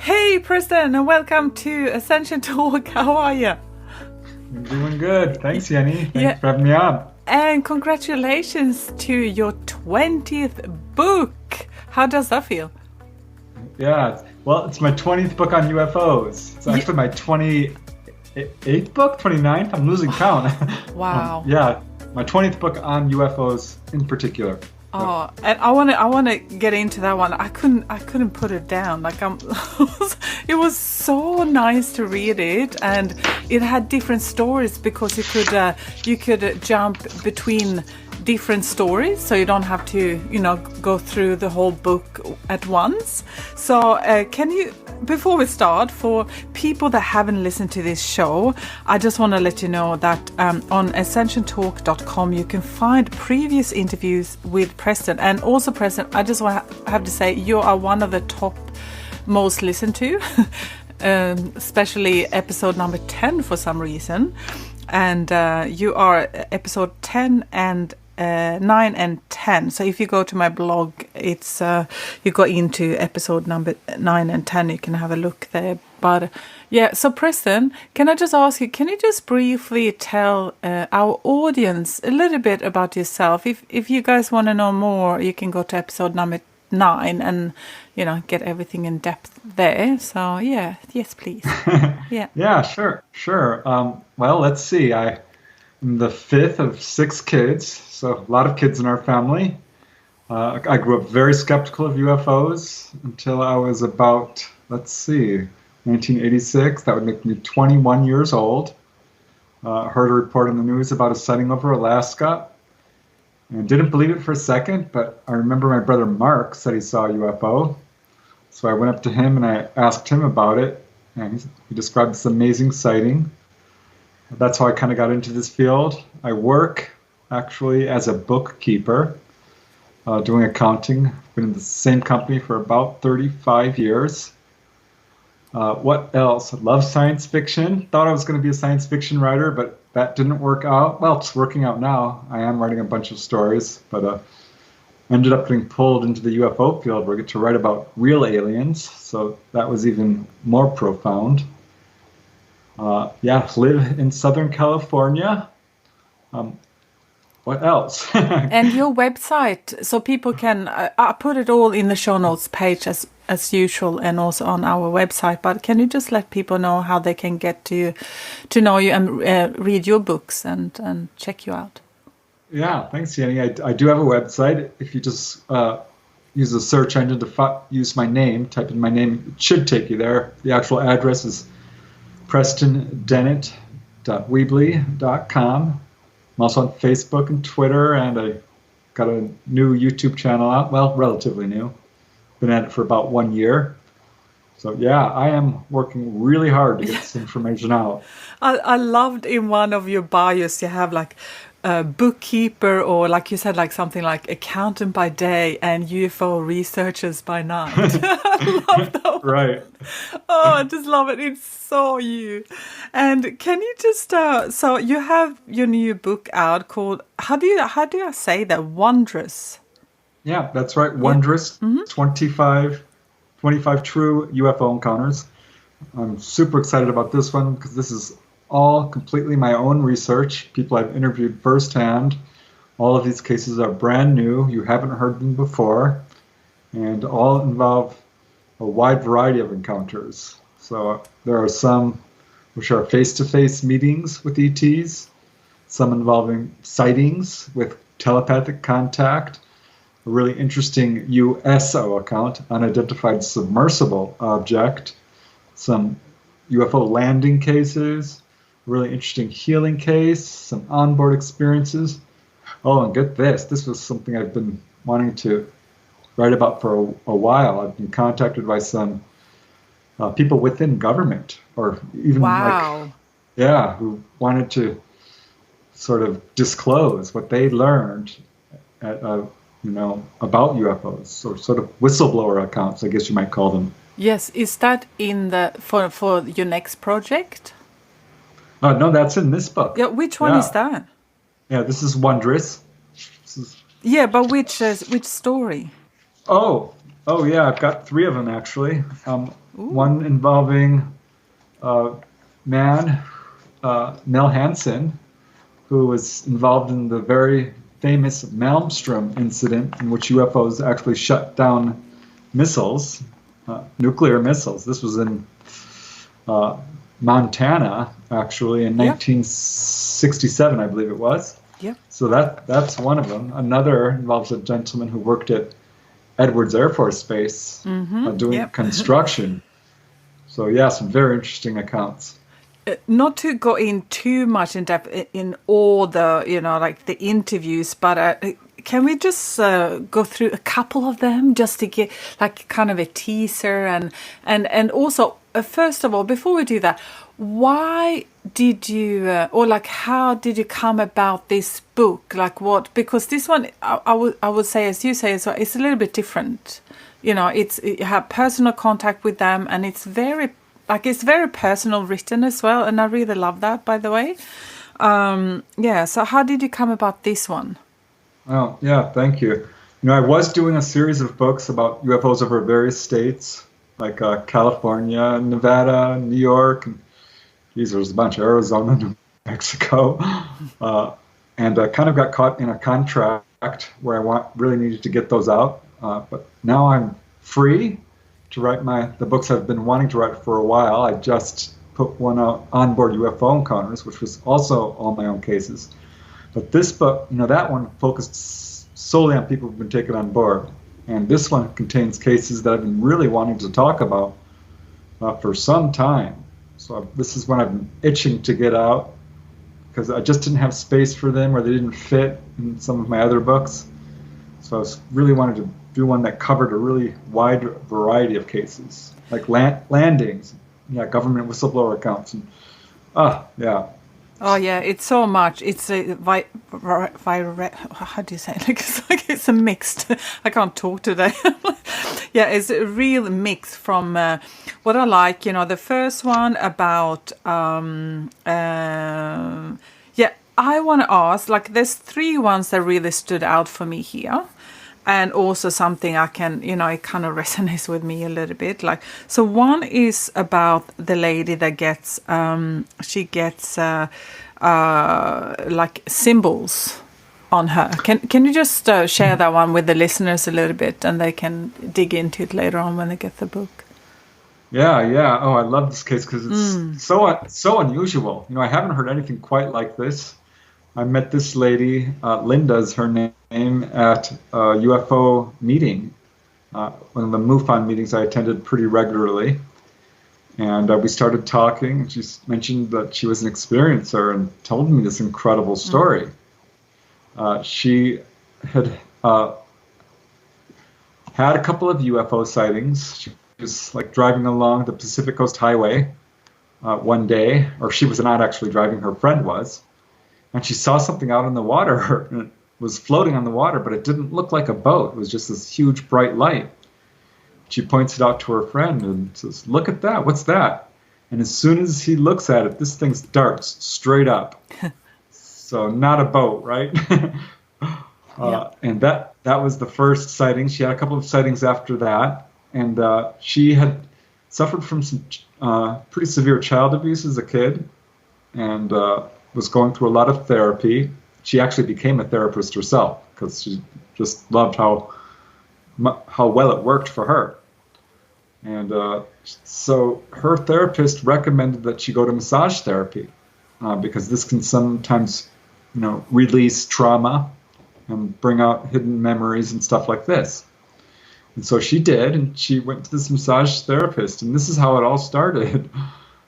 Hey, Preston, and welcome to Ascension Talk. How are you? I'm doing good. Thanks, Jenny. Thanks for having me on. And congratulations to your 20th book. How does that feel? Yeah, well, it's my 20th book on UFOs. It's actually my 28th book, 29th? I'm losing count. Wow. Yeah, my 20th book on UFOs in particular. Oh, and I want to get into that one. I couldn't put it down. Like it was so nice to read it, and it had different stories because you could jump between different stories, so you don't have to go through the whole book at once. So can you, before we start, for people that haven't listened to this show, I just want to let you know that on ascensiontalk.com you can find previous interviews with Preston. And also, Preston, I just have to say you are one of the top most listened to, especially episode number 10 for some reason. And you are episode 10 and 9 and 10. So if you go to my blog, it's you go into episode number 9 and 10, you can have a look there. But yeah, so Preston, can I just ask you, can you just briefly tell our audience a little bit about yourself? If you guys want to know more, you can go to episode number 9 and get everything in depth there. So yeah, yes please. Yeah, sure. Well, let's see. I'm the fifth of 6 kids, so a lot of kids in our family. I grew up very skeptical of UFOs until I was about, 1986. That would make me 21 years old. Heard a report on the news about a sighting over Alaska, and didn't believe it for a second, but I remember my brother Mark said he saw a UFO. So I went up to him and I asked him about it, and he described this amazing sighting. That's how I kind of got into this field. I work actually as a bookkeeper, doing accounting. I've been in the same company for about 35 years. What else? I love science fiction. Thought I was going to be a science fiction writer, but that didn't work out. Well, it's working out now. I am writing a bunch of stories, but ended up getting pulled into the UFO field where I get to write about real aliens. So that was even more profound. Live in Southern California. What else? And your website, so people can, I put it all in the show notes page as usual, and also on our website. But can you just let people know how they can get to know you and read your books and check you out? Yeah, thanks, Jenny. I do have a website. If you just use the search engine to use my name, type in my name, it should take you there. The actual address is PrestonDennett.weebly.com. I'm also on Facebook and Twitter, and I got a new YouTube channel out. Well, relatively new. Been at it for about 1 year. So yeah, I am working really hard to get this information out. I loved in one of your bios you have like a bookkeeper, or like you said, like something like accountant by day and UFO researchers by night. I love that one. Right. Oh, I just love it. It's so you. And can you just so you have your new book out called, how do I say that? Wondrous. Yeah, that's right. Wondrous. Yeah. Mm-hmm. 25 true UFO encounters. I'm super excited about this one because this is all completely my own research, people I've interviewed firsthand. All of these cases are brand new. You haven't heard them before, and all involve a wide variety of encounters. So there are some which are face-to-face meetings with ETs, some involving sightings with telepathic contact, a really interesting USO account, unidentified submersible object, some UFO landing cases, a really interesting healing case, some onboard experiences. Oh, and get this. This was something I've been wanting to write about for a while. I've been contacted by some people within government, or even who wanted to sort of disclose what they learned about UFOs, or sort of whistleblower accounts, I guess you might call them. Yes, is that in the for your next project? No, that's in this book. Yeah, which one is that? Yeah, this is Wondrous. Yeah, but which story? Oh yeah, I've got 3 of them actually. one involving a man, Nell Hansen, who was involved in the very famous Malmstrom incident, in which UFOs actually shut down missiles, nuclear missiles. This was in Montana, actually, in 1967, I believe it was. Yep. So that's one of them. Another involves a gentleman who worked at Edwards Air Force Base doing construction. So yeah, some very interesting accounts. Not to go in too much in depth in all the, like the interviews, but can we just go through a couple of them just to get like kind of a teaser and also, first of all, before we do that, why did you, or like how did you come about this book? Like what, because this one, I would say, as you say, so it's a little bit different. You have personal contact with them, and it's very personal written as well, and I really love that, by the way. So how did you come about this one? Oh, yeah, thank you. I was doing a series of books about UFOs over various states, like California, Nevada, New York, and there's a bunch of Arizona, New Mexico, and I kind of got caught in a contract where I really needed to get those out, but now I'm free to write the books I've been wanting to write for a while. I just put one out, Onboard UFO Encounters, which was also all my own cases. But this book, that one focused solely on people who've been taken on board. And this one contains cases that I've been really wanting to talk about for some time. So this is one I've been itching to get out because I just didn't have space for them, or they didn't fit in some of my other books. So I really wanted to do one that covered a really wide variety of cases, like landings, government whistleblower accounts, and Oh yeah, it's so much. It's a how do you say it? It's a mixed. I can't talk today. Yeah, it's a real mix from what I like. The first one about I want to ask, like, there's three ones that really stood out for me here. And also something I can, it kind of resonates with me a little bit. Like, so one is about the lady that gets, she gets like symbols on her. Can you just share that one with the listeners a little bit, and they can dig into it later on when they get the book? Yeah. Oh, I love this case because it's so unusual. I haven't heard anything quite like this. I met this lady, Linda's her name, at a UFO meeting, one of the MUFON meetings I attended pretty regularly. And we started talking. She mentioned that she was an experiencer and told me this incredible story. She had had a couple of UFO sightings. She was like driving along the Pacific Coast Highway one day, or she was not actually driving, her friend was. And she saw something out in the water, and it was floating on the water, but it didn't look like a boat. It was just this huge bright light. She points it out to her friend and says, "Look at that, what's that?" And as soon as he looks at it, this thing darts straight up. So not a boat, right? And that was the first sighting. She had a couple of sightings after that. And she had suffered from some pretty severe child abuse as a kid, and was going through a lot of therapy. She actually became a therapist herself because she just loved how well it worked for her. And so her therapist recommended that she go to massage therapy because this can sometimes, release trauma and bring out hidden memories and stuff like this. And so she did, and she went to this massage therapist, and this is how it all started.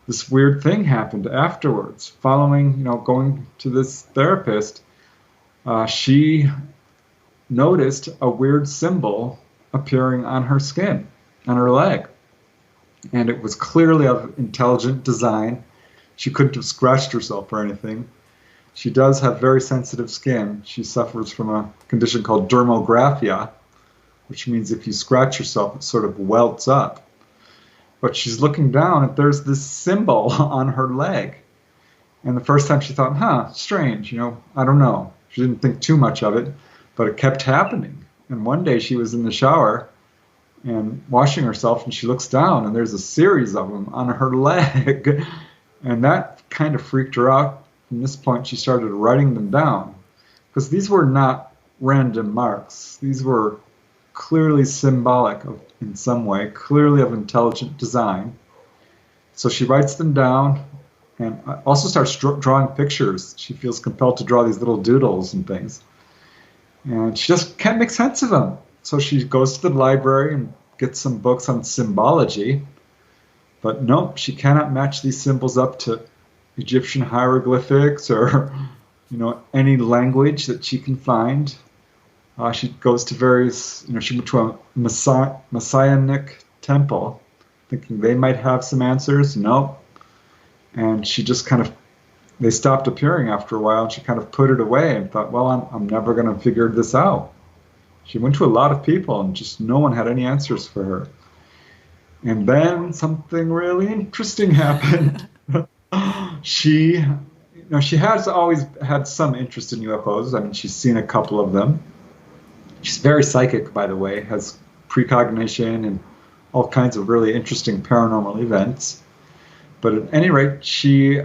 This weird thing happened afterwards. Following, going to this therapist, she noticed a weird symbol appearing on her skin, on her leg. And it was clearly of intelligent design. She couldn't have scratched herself or anything. She does have very sensitive skin. She suffers from a condition called dermographia, which means if you scratch yourself, it sort of welts up. But she's looking down and there's this symbol on her leg. And the first time she thought, strange, I don't know. She didn't think too much of it, but it kept happening. And one day she was in the shower and washing herself, and she looks down, and there's a series of them on her leg. And that kind of freaked her out. From this point, she started writing them down, because these were not random marks. These were clearly symbolic of, in some way, clearly of intelligent design. So she writes them down and also starts drawing pictures. She feels compelled to draw these little doodles and things. And she just can't make sense of them. So she goes to the library and gets some books on symbology. But nope, she cannot match these symbols up to Egyptian hieroglyphics or, any language that she can find. She goes to various, she went to a messianic temple, thinking they might have some answers. Nope. And she just they stopped appearing after a while, and she kind of put it away and thought, well, I'm never going to figure this out. She went to a lot of people, and just no one had any answers for her. And then something really interesting happened. She has always had some interest in UFOs. I mean, she's seen a couple of them. She's very psychic, by the way, has precognition and all kinds of really interesting paranormal events. But at any rate, she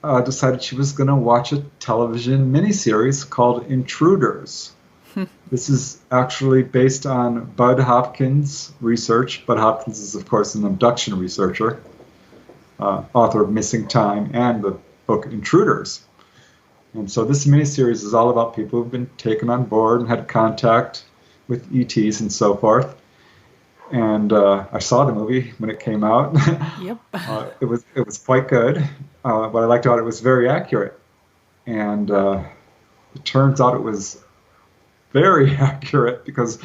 decided she was going to watch a television miniseries called Intruders. This is actually based on Bud Hopkins' research. Bud Hopkins is, of course, an abduction researcher, author of Missing Time and the book Intruders. And so this miniseries is all about people who've been taken on board and had contact with ETs and so forth. And I saw the movie when it came out. Yep. It was quite good. What I liked about it was very accurate. And it turns out it was very accurate because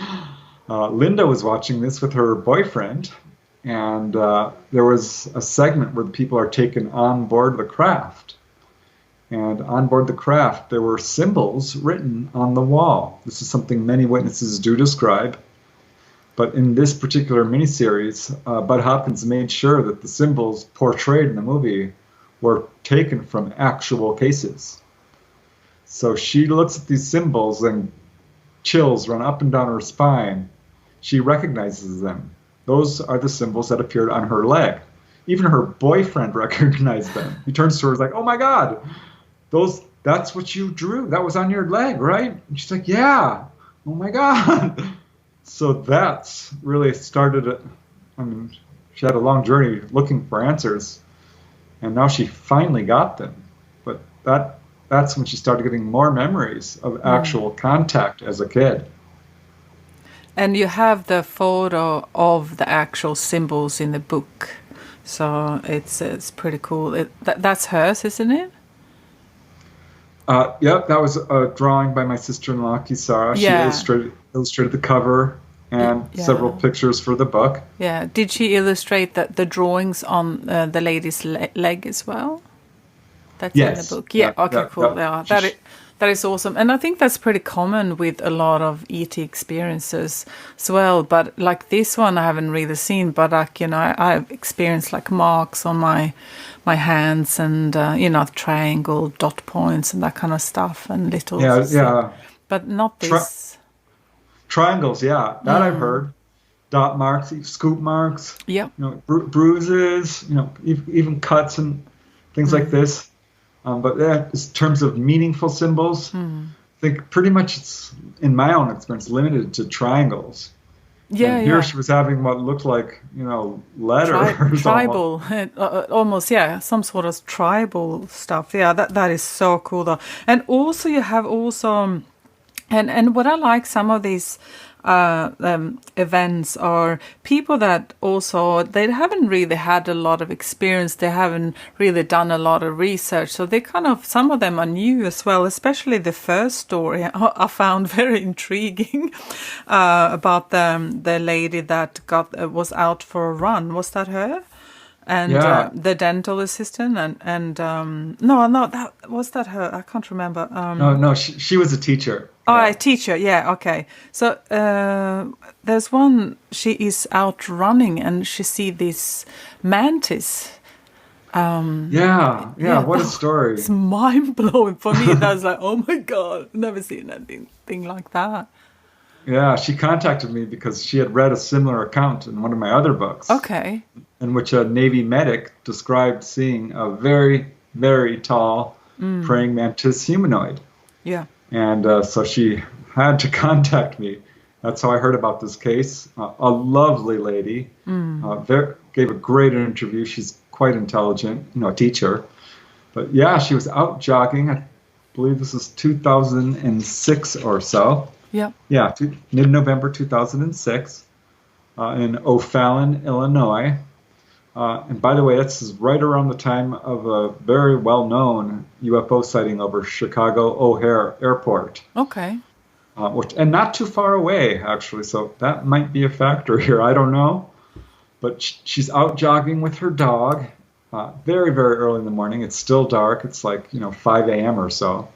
Linda was watching this with her boyfriend. And there was a segment where the people are taken on board the craft. And on board the craft, there were symbols written on the wall. This is something many witnesses do describe. But in this particular miniseries, Bud Hopkins made sure that the symbols portrayed in the movie were taken from actual cases. So she looks at these symbols and chills run up and down her spine. She recognizes them. Those are the symbols that appeared on her leg. Even her boyfriend recognized them. He turns to her and is like, "Oh my God, that's what you drew. That was on your leg, right?" And she's like, "Yeah. Oh my God." So that's really started it. I mean, she had a long journey looking for answers, and now she finally got them. But that's when she started getting more memories of actual contact as a kid. And you have the photo of the actual symbols in the book, so it's pretty cool. That's hers, isn't it? Yep, that was a drawing by my sister-in-law, Kisara. Yeah. She illustrated the cover and several pictures for the book. Yeah. Did she illustrate the drawings on the lady's leg as well? That's in the book. Yeah. Okay. Cool. Yeah. That is awesome, and I think that's pretty common with a lot of ET experiences as well. But like this one, I haven't really seen. But I've experienced like marks on my hands and triangle dot points and that kind of stuff and little. Yeah. But not this. Triangles, that I've heard. Dot marks, scoop marks. Yeah. Bruises. Even cuts and things like this. But in terms of meaningful symbols, I think pretty much it's, in my own experience, limited to triangles. Yeah, and here she was having what looked like, letters. Tribal, almost, some sort of tribal stuff. Yeah, that is so cool, though. And also you have and what I like, some of these events are people that also, they haven't really had a lot of experience, they haven't really done a lot of research, so they some of them are new as well, especially the first story I found very intriguing about the lady that was out for a run. Was that her? And the dental assistant and that was that her? I can't remember. No, she was a teacher. Oh, a teacher. Yeah. Okay. So there's one. She is out running and she see this mantis. What a story! It's mind blowing for me. That's like, oh my God, never seen anything like that. Yeah, she contacted me because she had read a similar account in one of my other books, Okay. in which a Navy medic described seeing a very, very tall praying mantis humanoid. Yeah. And so she had to contact me. That's how I heard about this case. A lovely lady, gave a great interview. She's quite intelligent, a teacher. But yeah, she was out jogging. I believe this is 2006 or so. Yeah. Yeah, mid-November 2006 in O'Fallon, Illinois. And by the way, this is right around the time of a very well-known UFO sighting over Chicago O'Hare Airport. Okay. And not too far away, actually. So that might be a factor here. I don't know. But she's out jogging with her dog very, very early in the morning. It's still dark. It's like, 5 a.m. or so.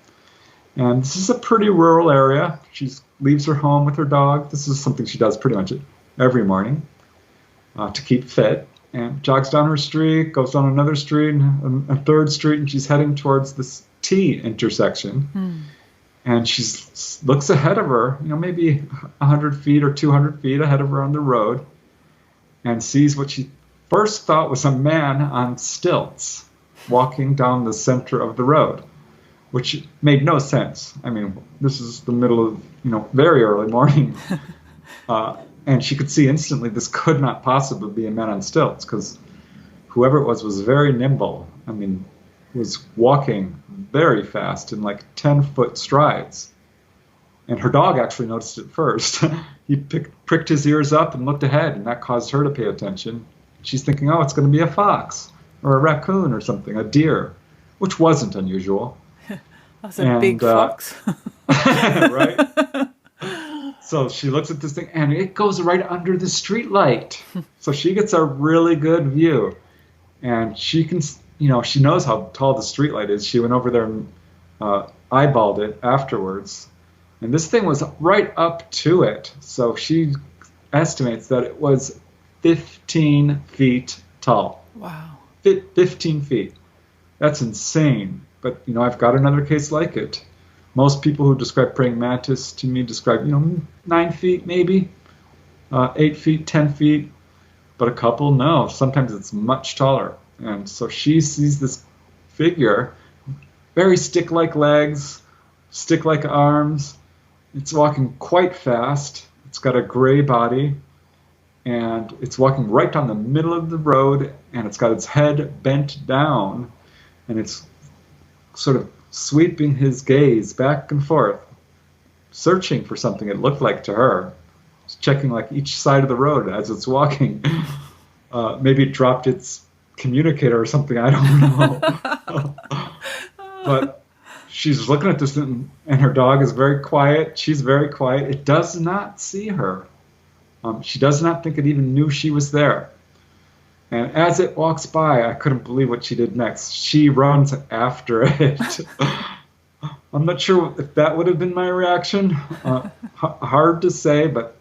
And this is a pretty rural area. She leaves her home with her dog. This is something she does pretty much every morning to keep fit. And jogs down her street, goes down another street, a third street, and she's heading towards this T intersection. And she looks ahead of her, maybe 100 feet or 200 feet ahead of her on the road, and sees what she first thought was a man on stilts walking down the center of the road, which made no sense. I mean, this is the middle of, very early morning. And she could see instantly this could not possibly be a man on stilts, because whoever it was very nimble. I mean, was walking very fast in like 10-foot strides. And her dog actually noticed it first. He pricked his ears up and looked ahead, and that caused her to pay attention. She's thinking, oh, it's going to be a fox or a raccoon or something, a deer, which wasn't unusual. That's a big fox. Right? So she looks at this thing, and it goes right under the street light. So she gets a really good view. And she can, she knows how tall the street light is. She went over there and eyeballed it afterwards. And this thing was right up to it. So she estimates that it was 15 feet tall. Wow. 15 feet. That's insane. But, I've got another case like it. Most people who describe praying mantis to me describe, 9 feet maybe, 8 feet, 10 feet, but a couple, no. Sometimes it's much taller. And so she sees this figure, very stick-like legs, stick-like arms. It's walking quite fast. It's got a gray body, and it's walking right down the middle of the road, and it's got its head bent down, and it's sort of sweeping his gaze back and forth, searching for something it looked like to her. It's checking like each side of the road as it's walking. Maybe it dropped its communicator or something, I don't know. But she's looking at this, and her dog is very quiet. She's very quiet. It does not see her. She does not think it even knew she was there. And as it walks by, I couldn't believe what she did next. She runs after it. I'm not sure if that would have been my reaction. Hard to say, but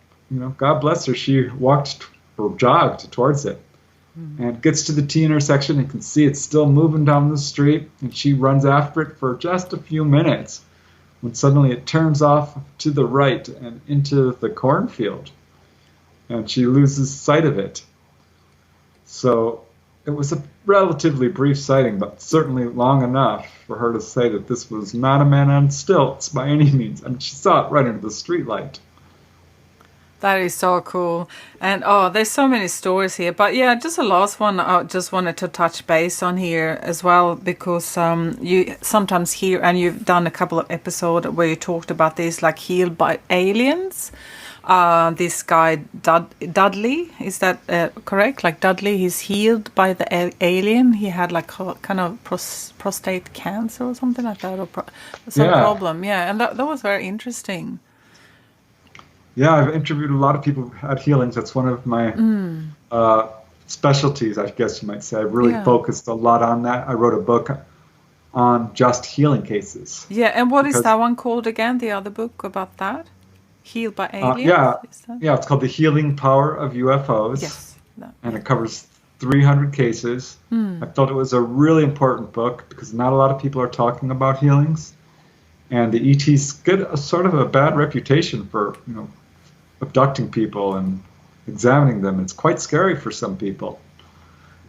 God bless her. She walked or jogged towards it, and gets to the T intersection and can see it's still moving down the street. And she runs after it for just a few minutes, when suddenly it turns off to the right and into the cornfield, and she loses sight of it. So it was a relatively brief sighting, but certainly long enough for her to say that this was not a man on stilts by any means. I mean, she saw it right into the streetlight. That is so cool. And there's so many stories here. But yeah, just the last one I just wanted to touch base on here as well, because you sometimes hear, and you've done a couple of episodes where you talked about this, like healed by aliens. This guy Dudley, is that correct? Like Dudley, he's healed by the alien. He had like kind of prostate cancer or something like that, or some problem. Yeah, and that was very interesting. Yeah, I've interviewed a lot of people who had healings. That's one of my specialties, I guess you might say. I've really focused a lot on that. I wrote a book on just healing cases. Yeah, and what is that one called again? The other book about that? Healed by aliens? Yeah, it's called The Healing Power of UFOs. Yes. And it covers 300 cases. I felt it was a really important book because not a lot of people are talking about healings. And the ETs get a sort of a bad reputation for, abducting people and examining them. It's quite scary for some people.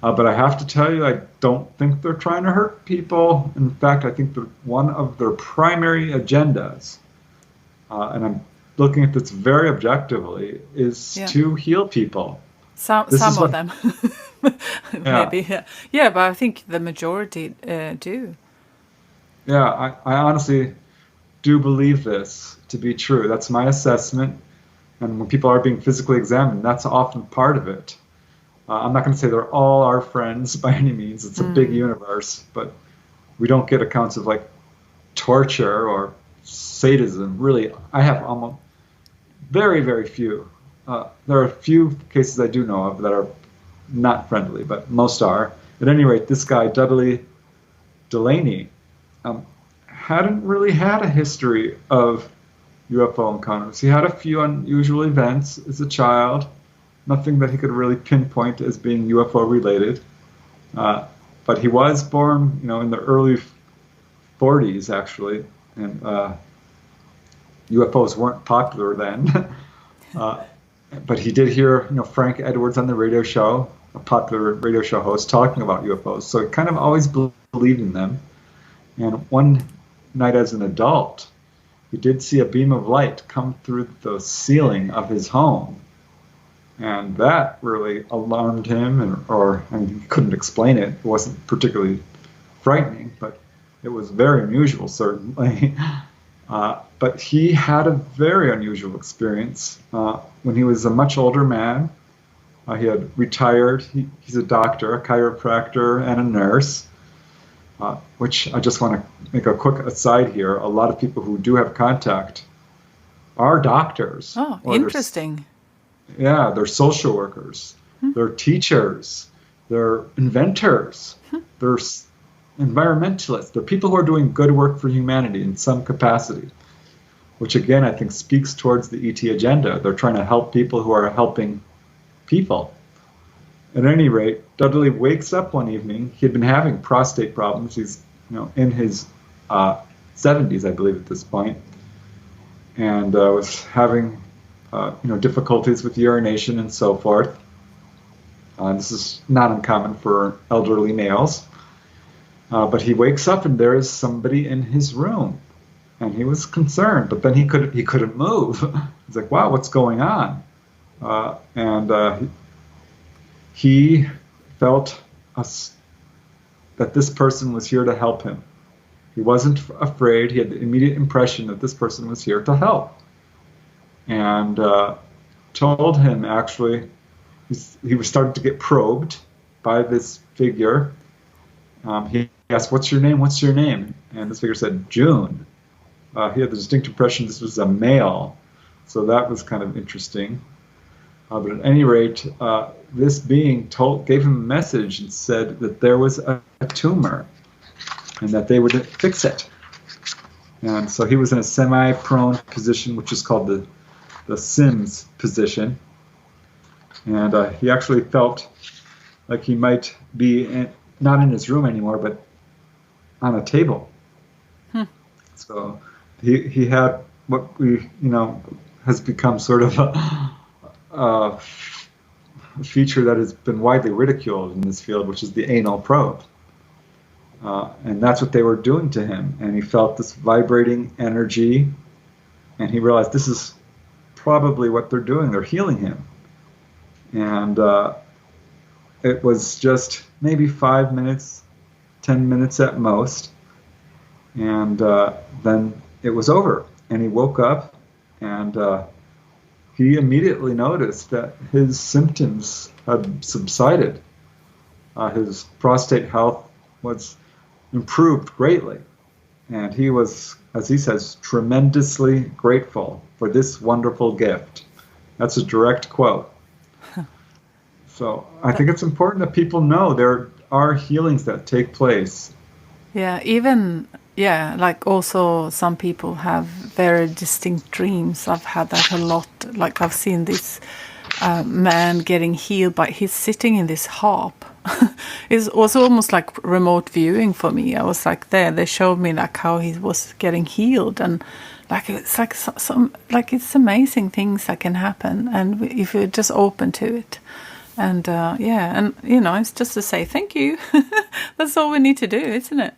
But I have to tell you, I don't think they're trying to hurt people. In fact, I think that one of their primary agendas, and I'm looking at this very objectively, is to heal people. Some of them. Maybe. Yeah, but I think the majority do. Yeah, I honestly do believe this to be true. That's my assessment. And when people are being physically examined, that's often part of it. I'm not going to say they're all our friends by any means. It's a big universe, but we don't get accounts of like torture or sadism. Really, I have almost very, very few. There are a few cases I do know of that are not friendly, but most are. At any rate, this guy, Dudley Delaney, hadn't really had a history of UFO encounters. He had a few unusual events as a child, nothing that he could really pinpoint as being UFO related. But he was born, in the early 40s, actually, and UFOs weren't popular then. But he did hear, Frank Edwards on the radio show, a popular radio show host, talking about UFOs. So he kind of always believed in them. And one night as an adult, he did see a beam of light come through the ceiling of his home. And that really alarmed him, he couldn't explain it. It wasn't particularly frightening, but it was very unusual, certainly. But he had a very unusual experience when he was a much older man. He had retired. He's a doctor, a chiropractor, and a nurse, which I just want to make a quick aside here. A lot of people who do have contact are doctors. Oh, interesting. They're social workers. They're teachers. They're inventors. They're environmentalists. They're people who are doing good work for humanity in some capacity, which again I think speaks towards the ET agenda. They're trying to help people who are helping people. At any rate, Dudley wakes up one evening. He had been having prostate problems. He's in his 70s, I believe, at this point, and was having difficulties with urination and so forth. This is not uncommon for elderly males. But he wakes up and there is somebody in his room, and he was concerned. But then he couldn't move. He's like, "Wow, what's going on?" He felt that this person was here to help him. He wasn't afraid. He had the immediate impression that this person was here to help, and told him actually he was starting to get probed by this figure. He asked, "What's your name? What's your name?" And this figure said, "June." He had the distinct impression this was a male, so that was kind of interesting. But at any rate, this being gave him a message and said that there was a tumor and that they would fix it. And so he was in a semi-prone position, which is called the Sims position. And he actually felt like he might be not in his room anymore, but on a table. So he had what has become sort of a feature that has been widely ridiculed in this field, which is the anal probe. And that's what they were doing to him. And he felt this vibrating energy, and he realized this is probably what they're doing. They're healing him. And it was just maybe 5 minutes, 10 minutes at most. And then it was over. And he woke up, and he immediately noticed that his symptoms had subsided. His prostate health was improved greatly. And he was, as he says, tremendously grateful for this wonderful gift. That's a direct quote. So I think it's important that people know there are healings that take place. Like also some people have very distinct dreams. I've had that a lot. Like I've seen this man getting healed, but he's sitting in this harp it was almost like remote viewing for me. I was like there. They showed me like how he was getting healed, and like it's like some like it's amazing things that can happen, and if you're just open to it. And and it's just to say thank you. That's all we need to do, isn't it?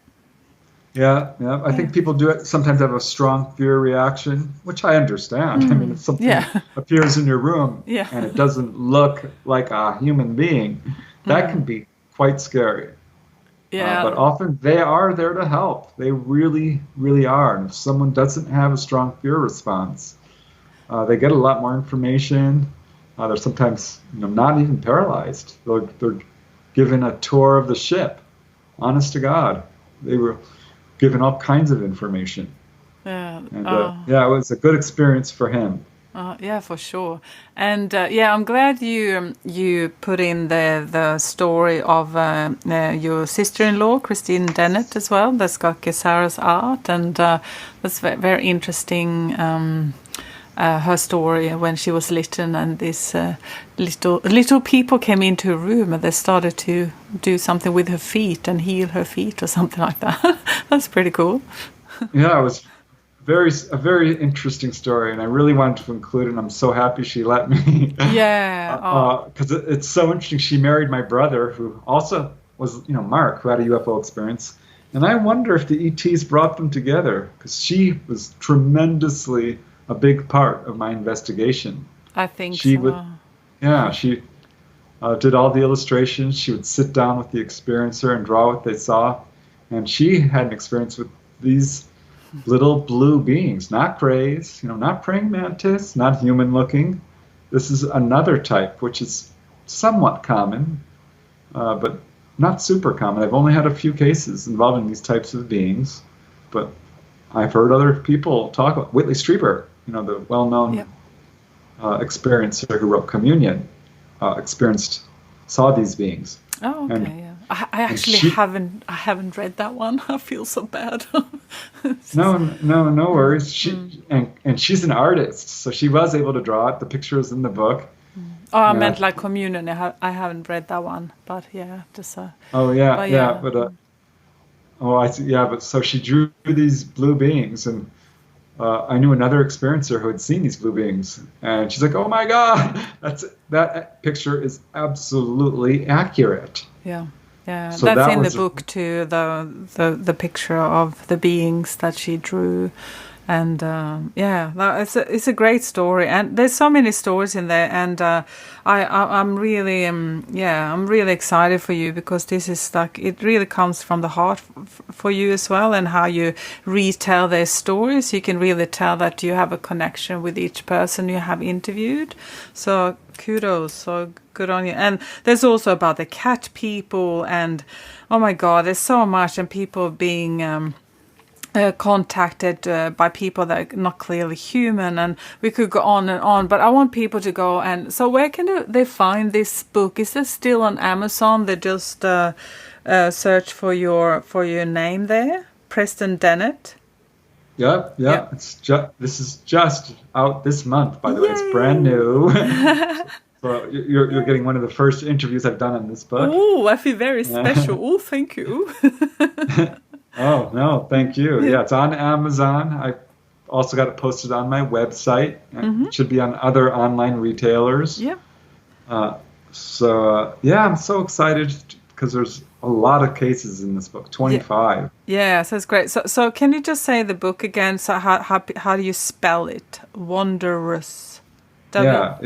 Yeah. I think people do it sometimes have a strong fear reaction, which I understand. I mean, if something appears in your room and it doesn't look like a human being, that can be quite scary. Yeah. But often they are there to help. They really, really are. And if someone doesn't have a strong fear response, they get a lot more information. They're sometimes not even paralyzed. They're given a tour of the ship. Honest to God, they were given all kinds of information. Yeah, and it was a good experience for him. Yeah, for sure. And I'm glad you put in the story of your sister-in-law, Preston Dennett, as well. That's got Gesara's art, and that's very interesting. Her story when she was little, and these little people came into her room and they started to do something with her feet and heal her feet or something like that. That's pretty cool. Yeah, it was a very interesting story, and I really wanted to include it, and I'm so happy she let me. Yeah. Because it's so interesting. She married my brother, who also was, Mark, who had a UFO experience. And I wonder if the ETs brought them together, because she was tremendously a big part of my investigation. I think she so. She did all the illustrations. She would sit down with the experiencer and draw what they saw. And she had an experience with these little blue beings, not grays, not praying mantis, not human looking. This is another type, which is somewhat common, but not super common. I've only had a few cases involving these types of beings, but I've heard other people talk about Whitley Strieber, the well-known experiencer who wrote Communion, saw these beings. Oh, okay, yeah. I actually haven't read that one. I feel so bad. No worries. And she's an artist, so she was able to draw it. The picture is in the book. Oh, I meant like Communion. I haven't read that one, but just. I see. Yeah, but so she drew these blue beings, and I knew another experiencer who had seen these blue beings, and she's like, "Oh my God, that picture is absolutely accurate." Yeah. Yeah, so that's in the book too. The picture of the beings that she drew, and it's a great story. And there's so many stories in there, and I'm really I'm really excited for you, because this is like, it really comes from the heart for you as well, and how you retell their stories. You can really tell that you have a connection with each person you have interviewed. So kudos, so good on you. And there's also about the cat people, and oh my God, there's so much, and people being contacted by people that are not clearly human, and we could go on and on, but I want people to go. And so where can they find this book? Is it still on Amazon? They just search for your name there, Preston Dennett. Yeah. This is just out this month, by the way. It's brand new. So you're getting one of the first interviews I've done on this book. Oh, I feel very special. Oh, thank you. Oh, no, thank you. Yeah, it's on Amazon. I also got it posted on my website. It should be on other online retailers. Yeah. I'm so excited, because there's a lot of cases in this book, 25. Yeah, so it's great. So can you just say the book again? So how do you spell it? Wondrous. Yeah,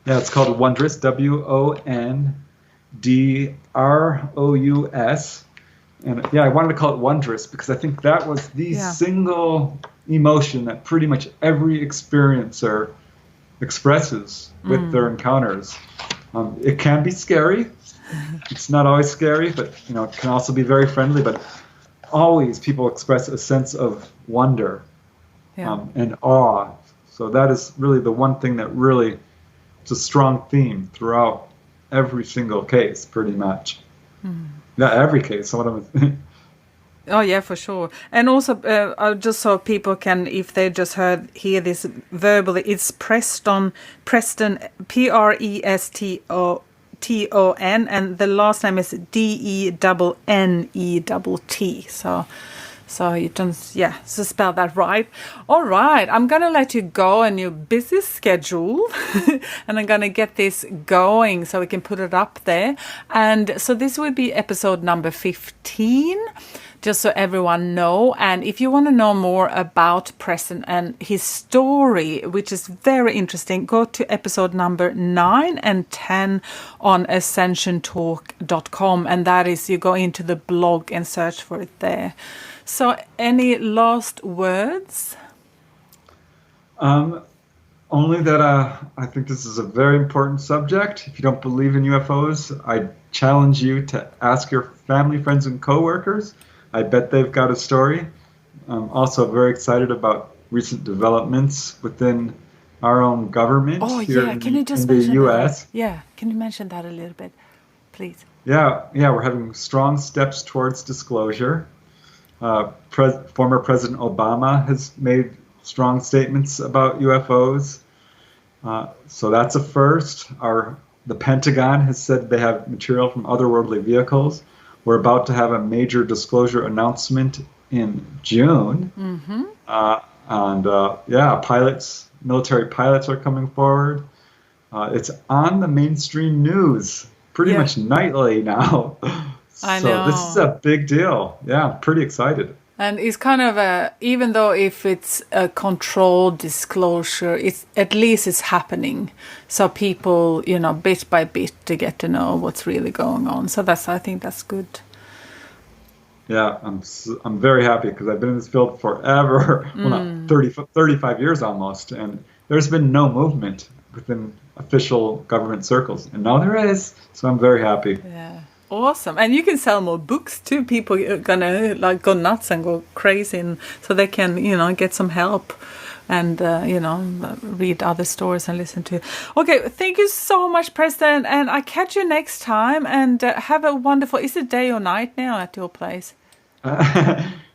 it's called Wondrous, Wondrous. And I wanted to call it Wondrous because I think that was the single emotion that pretty much every experiencer expresses with their encounters. It can be scary. It's not always scary, but it can also be very friendly. But always people express a sense of wonder and awe. So that is really the one thing that really, it's a strong theme throughout every single case, pretty much. Not every case. Oh yeah, for sure. And also, just so people can, if they just hear this verbally, it's Preston, Preston Preston, and the last name is Dennett. So you don't, so spell that right. All right, I'm going to let you go on your busy schedule and I'm going to get this going so we can put it up there. And so this will be episode number 15, just so everyone know. And if you want to know more about Preston and his story, which is very interesting, go to episode number 9 and 10 on ascensiontalk.com. And that is, you go into the blog and search for it there. So any last words? Only that I think this is a very important subject. If you don't believe in UFOs, I challenge you to ask your family, friends, and coworkers. I bet they've got a story. I'm also very excited about recent developments within our own government here in the U.S. That? Yeah, can you mention that a little bit, please? Yeah, we're having strong steps towards disclosure. Former President Obama has made strong statements about UFOs. So that's a first. The Pentagon has said they have material from otherworldly vehicles. We're about to have a major disclosure announcement in June. Mm-hmm. Military pilots are coming forward. It's on the mainstream news pretty much nightly now. I know. So this is a big deal. Yeah, I'm pretty excited. And it's kind of even though if it's a controlled disclosure, at least it's happening. So people, bit by bit to get to know what's really going on. So I think that's good. Yeah, I'm very happy because I've been in this field forever. Well, not 35 years almost. And there's been no movement within official government circles. And now there is. So I'm very happy. Yeah. Awesome. And you can sell more books too. People are gonna go nuts and go crazy, and so they can get some help and read other stories and listen to. Okay, thank you so much, Preston, and I catch you next time. And have a wonderful. Is it day or night now at your place?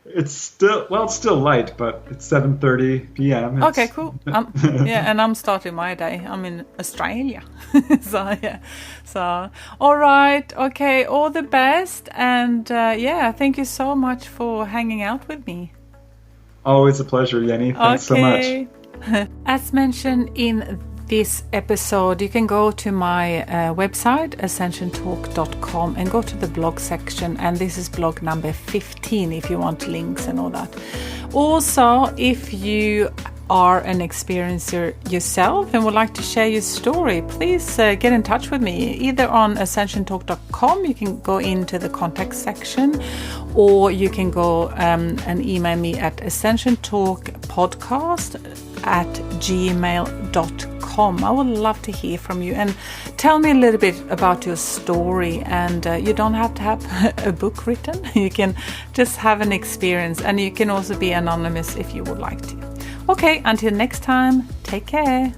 It's still light, but it's 7:30 p.m. Okay, cool. And I'm starting my day. I'm in Australia. So all right. Okay, all the best. And thank you so much for hanging out with me. Always a pleasure, Jenny. Thanks so much. As mentioned in this episode, you can go to my website, ascensiontalk.com, and go to the blog section. And this is blog number 15 if you want links and all that. Also, if you are an experiencer yourself and would like to share your story, please get in touch with me either on ascensiontalk.com. You can go into the contact section, or you can go and email me at ascensiontalkpodcast@gmail.com. I would love to hear from you and tell me a little bit about your story. And you don't have to have a book written. You can just have an experience, and you can also be anonymous if you would like to. Okay, until next time, take care.